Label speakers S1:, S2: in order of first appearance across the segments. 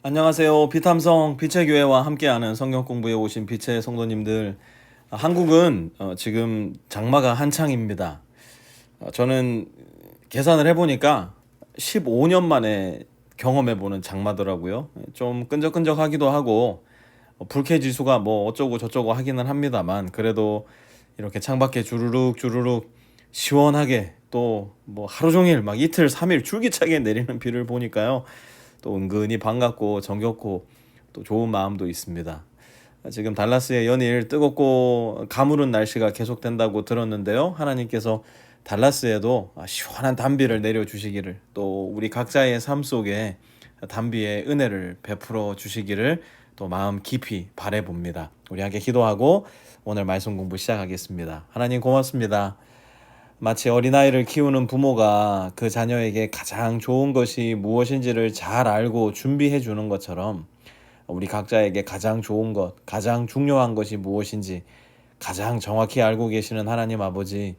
S1: 안녕하세요. 비탐성 빛의 교회와 함께하는 성경 공부에 오신 빛의 성도님들. 한국은 지금 장마가 한창입니다. 저는 계산을 해보니까 15년 만에 경험해보는 장마더라고요. 좀 끈적끈적하기도 하고 불쾌 지수가 뭐 어쩌고 저쩌고 하기는 합니다만, 그래도 이렇게 창밖에 주르륵 주르륵 시원하게 또 뭐 하루 종일 막 이틀 3일 줄기차게 내리는 비를 보니까요, 또 은근히 반갑고 정겹고 또 좋은 마음도 있습니다. 지금 달라스의 연일 뜨겁고 가무른 날씨가 계속된다고 들었는데요, 하나님께서 달라스에도 시원한 단비를 내려주시기를, 또 우리 각자의 삶 속에 단비의 은혜를 베풀어 주시기를 또 마음 깊이 바라봅니다. 우리 함께 기도하고 오늘 말씀 공부 시작하겠습니다. 하나님 고맙습니다. 마치 어린아이를 키우는 부모가 그 자녀에게 가장 좋은 것이 무엇인지를 잘 알고 준비해 주는 것처럼, 우리 각자에게 가장 좋은 것, 가장 중요한 것이 무엇인지 가장 정확히 알고 계시는 하나님 아버지,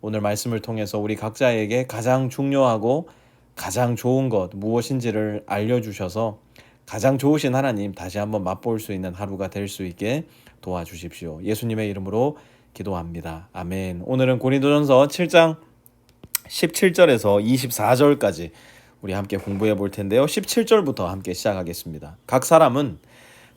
S1: 오늘 말씀을 통해서 우리 각자에게 가장 중요하고 가장 좋은 것 무엇인지를 알려주셔서 가장 좋으신 하나님 다시 한번 맛볼 수 있는 하루가 될 수 있게 도와주십시오. 예수님의 이름으로 기도합니다. 아멘. 오늘은 고린도전서 7장 17절에서 24절까지 우리 함께 공부해 볼 텐데요. 17절부터 함께 시작하겠습니다. 각 사람은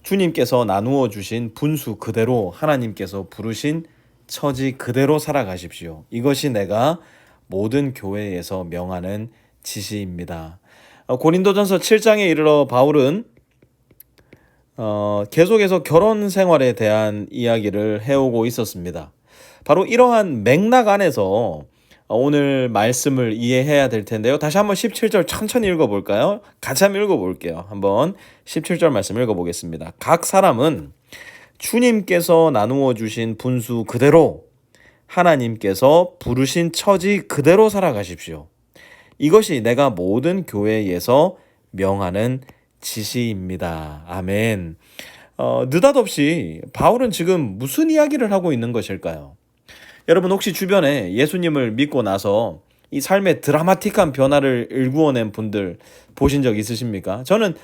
S1: 주님께서 나누어 주신 분수 그대로 하나님께서 부르신 처지 그대로 살아가십시오. 이것이 내가 모든 교회에서 명하는 지시입니다. 고린도전서 7장에 이르러 바울은 계속해서 결혼 생활에 대한 이야기를 해오고 있었습니다. 바로 이러한 맥락 안에서 오늘 말씀을 이해해야 될 텐데요. 다시 한번 17절 천천히 읽어볼까요? 같이 한번 읽어볼게요. 한번 17절 말씀 읽어보겠습니다. 각 사람은 주님께서 나누어 주신 분수 그대로 하나님께서 부르신 처지 그대로 살아가십시오. 이것이 내가 모든 교회에서 명하는 지시입니다. 아멘. 느닷없이 바울은 지금 무슨 이야기를 하고 있는 것일까요? 여러분, 혹시 주변에 예수님을 믿고 나서 이 삶의 드라마틱한 변화를 일구어낸 분들 보신 적 있으십니까? 저는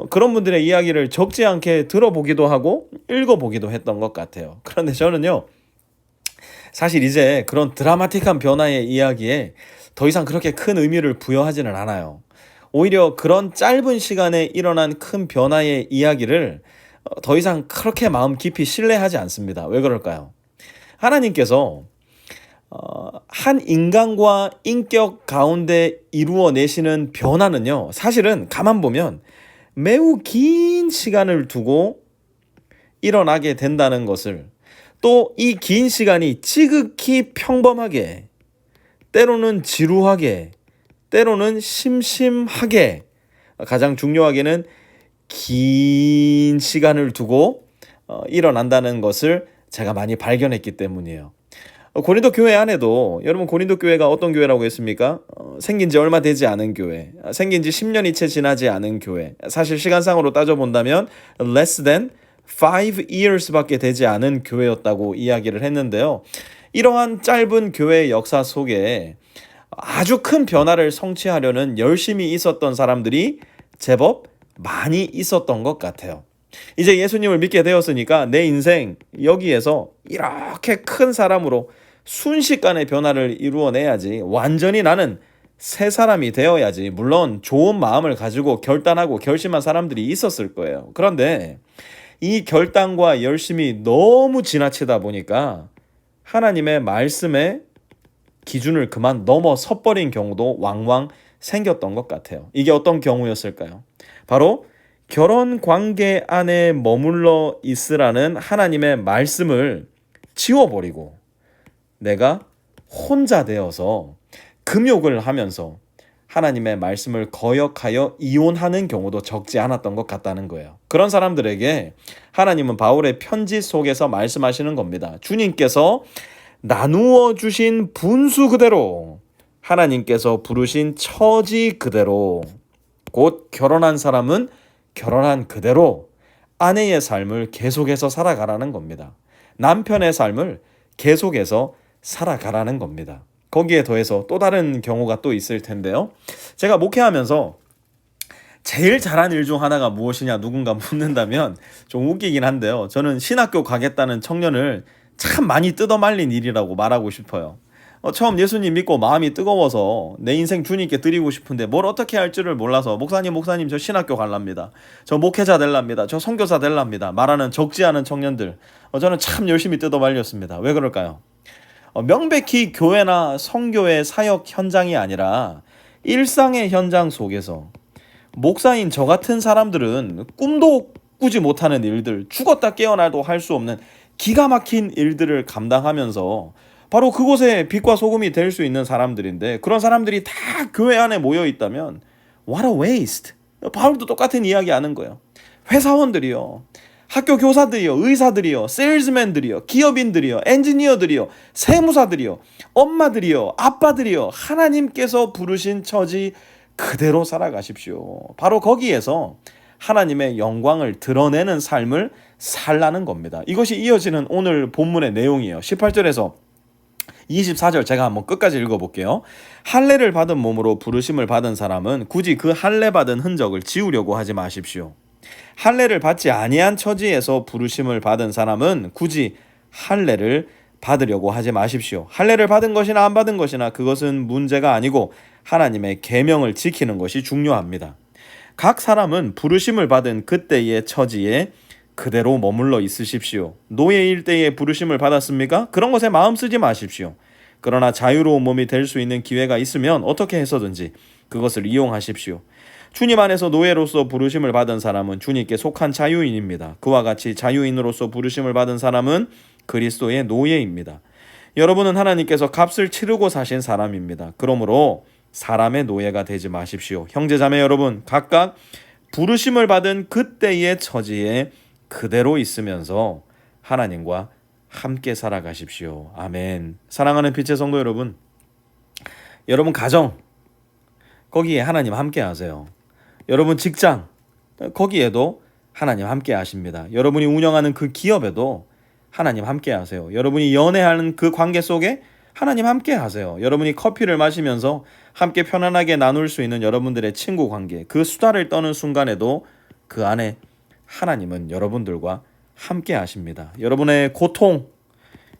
S1: 그런 분들의 이야기를 적지 않게 들어보기도 하고 읽어보기도 했던 것 같아요. 그런데 저는요, 사실 이제 그런 드라마틱한 변화의 이야기에 더 이상 그렇게 큰 의미를 부여하지는 않아요. 오히려 그런 짧은 시간에 일어난 큰 변화의 이야기를 더 이상 그렇게 마음 깊이 신뢰하지 않습니다. 왜 그럴까요? 하나님께서 한 인간과 인격 가운데 이루어내시는 변화는요, 사실은 가만 보면 매우 긴 시간을 두고 일어나게 된다는 것을, 또 이 긴 시간이 지극히 평범하게, 때로는 지루하게, 때로는 심심하게, 가장 중요하게는 긴 시간을 두고 일어난다는 것을 제가 많이 발견했기 때문이에요. 고린도 교회 안에도, 여러분 고린도 교회가 어떤 교회라고 했습니까? 생긴 지 얼마 되지 않은 교회, 생긴 지 10년이 채 지나지 않은 교회, 사실 시간상으로 따져본다면 less than 5 years 밖에 되지 않은 교회였다고 이야기를 했는데요. 이러한 짧은 교회의 역사 속에 아주 큰 변화를 성취하려는 열심히 있었던 사람들이 제법 많이 있었던 것 같아요. 이제 예수님을 믿게 되었으니까 내 인생 여기에서 이렇게 큰 사람으로 순식간에 변화를 이루어내야지, 완전히 나는 새 사람이 되어야지, 물론 좋은 마음을 가지고 결단하고 결심한 사람들이 있었을 거예요. 그런데 이 결단과 열심이 너무 지나치다 보니까 하나님의 말씀에 기준을 그만 넘어서 버린 경우도 왕왕 생겼던 것 같아요. 이게 어떤 경우였을까요? 바로 결혼 관계 안에 머물러 있으라는 하나님의 말씀을 지워버리고 내가 혼자 되어서 금욕을 하면서 하나님의 말씀을 거역하여 이혼하는 경우도 적지 않았던 것 같다는 거예요. 그런 사람들에게 하나님은 바울의 편지 속에서 말씀하시는 겁니다. 주님께서 나누어 주신 분수 그대로, 하나님께서 부르신 처지 그대로, 곧 결혼한 사람은 결혼한 그대로 아내의 삶을 계속해서 살아가라는 겁니다. 남편의 삶을 계속해서 살아가라는 겁니다. 거기에 더해서 또 다른 경우가 또 있을 텐데요. 제가 목회하면서 제일 잘한 일 중 하나가 무엇이냐 누군가 묻는다면 좀 웃기긴 한데요. 저는 신학교 가겠다는 청년을 참 많이 뜯어말린 일이라고 말하고 싶어요. 처음 예수님 믿고 마음이 뜨거워서 내 인생 주님께 드리고 싶은데 뭘 어떻게 할 줄을 몰라서 목사님 저 신학교 갈랍니다. 저 목회자 될랍니다. 저 선교사 될랍니다. 말하는 적지 않은 청년들. 저는 참 열심히 뜯어말렸습니다. 왜 그럴까요? 명백히 교회나 성교의 사역 현장이 아니라 일상의 현장 속에서 목사인 저 같은 사람들은 꿈도 꾸지 못하는 일들, 죽었다 깨어나도 할 수 없는 기가 막힌 일들을 감당하면서 바로 그곳에 빛과 소금이 될 수 있는 사람들인데, 그런 사람들이 다 교회 안에 모여 있다면 what a waste. 바울도 똑같은 이야기 하는 거예요. 회사원들이요, 학교 교사들이요, 의사들이요, 세일즈맨들이요, 기업인들이요, 엔지니어들이요, 세무사들이요, 엄마들이요, 아빠들이요, 하나님께서 부르신 처지 그대로 살아가십시오. 바로 거기에서 하나님의 영광을 드러내는 삶을 살라는 겁니다. 이것이 이어지는 오늘 본문의 내용이에요. 18절에서 24절 제가 한번 끝까지 읽어볼게요. 할례를 받은 몸으로 부르심을 받은 사람은 굳이 그 할례 받은 흔적을 지우려고 하지 마십시오. 할례를 받지 아니한 처지에서 부르심을 받은 사람은 굳이 할례를 받으려고 하지 마십시오. 할례를 받은 것이나 안 받은 것이나 그것은 문제가 아니고 하나님의 계명을 지키는 것이 중요합니다. 각 사람은 부르심을 받은 그때의 처지에 그대로 머물러 있으십시오. 노예일 때에 부르심을 받았습니까? 그런 것에 마음 쓰지 마십시오. 그러나 자유로운 몸이 될 수 있는 기회가 있으면 어떻게 해서든지 그것을 이용하십시오. 주님 안에서 노예로서 부르심을 받은 사람은 주님께 속한 자유인입니다. 그와 같이 자유인으로서 부르심을 받은 사람은 그리스도의 노예입니다. 여러분은 하나님께서 값을 치르고 사신 사람입니다. 그러므로 사람의 노예가 되지 마십시오. 형제자매 여러분, 각각 부르심을 받은 그때의 처지에 그대로 있으면서 하나님과 함께 살아가십시오. 아멘. 사랑하는 빛의 성도 여러분, 여러분 가정, 거기에 하나님 함께 하세요. 여러분 직장, 거기에도 하나님 함께 하십니다. 여러분이 운영하는 그 기업에도 하나님 함께 하세요. 여러분이 연애하는 그 관계 속에 하나님 함께 하세요. 여러분이 커피를 마시면서 함께 편안하게 나눌 수 있는 여러분들의 친구 관계, 그 수다를 떠는 순간에도 그 안에 하나님은 여러분들과 함께 하십니다. 여러분의 고통,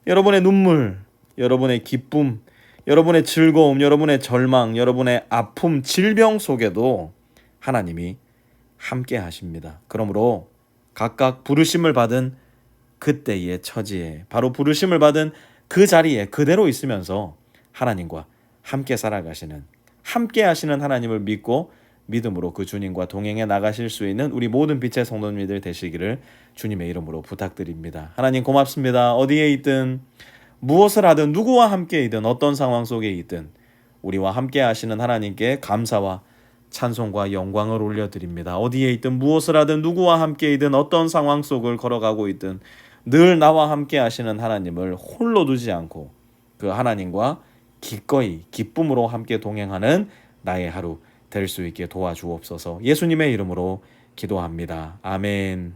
S1: 여러분의 눈물, 여러분의 기쁨, 여러분의 즐거움, 여러분의 절망, 여러분의 아픔, 질병 속에도 하나님이 함께 하십니다. 그러므로 각각 부르심을 받은 그때의 처지에, 바로 부르심을 받은 그 자리에 그대로 있으면서 하나님과 함께 살아가시는, 함께 하시는 하나님을 믿고 믿음으로 그 주님과 동행해 나가실 수 있는 우리 모든 빛의 성도님들 되시기를 주님의 이름으로 부탁드립니다. 하나님 고맙습니다. 어디에 있든 무엇을 하든 누구와 함께 있든 어떤 상황 속에 있든 우리와 함께 하시는 하나님께 감사와 찬송과 영광을 올려드립니다. 어디에 있든 무엇을 하든 누구와 함께 있든 어떤 상황 속을 걸어가고 있든 늘 나와 함께 하시는 하나님을 홀로 두지 않고 그 하나님과 기꺼이 기쁨으로 함께 동행하는 나의 하루 될 수 있게 도와주옵소서. 예수님의 이름으로 기도합니다. 아멘.